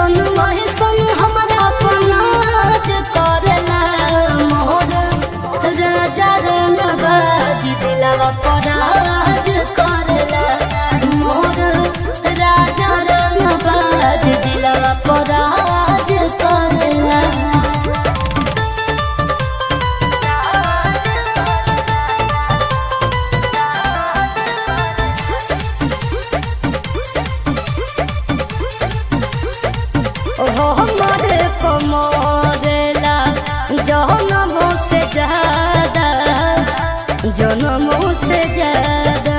सन वही सन हमारा पनाज करेला मोर राजा रंगबाज दिलवा पराज करेला मोर राजा रंगबाज दिलवा पराज करेला। हमारे पमरेला जनमों से ज्यादा जनमों से ज्यादा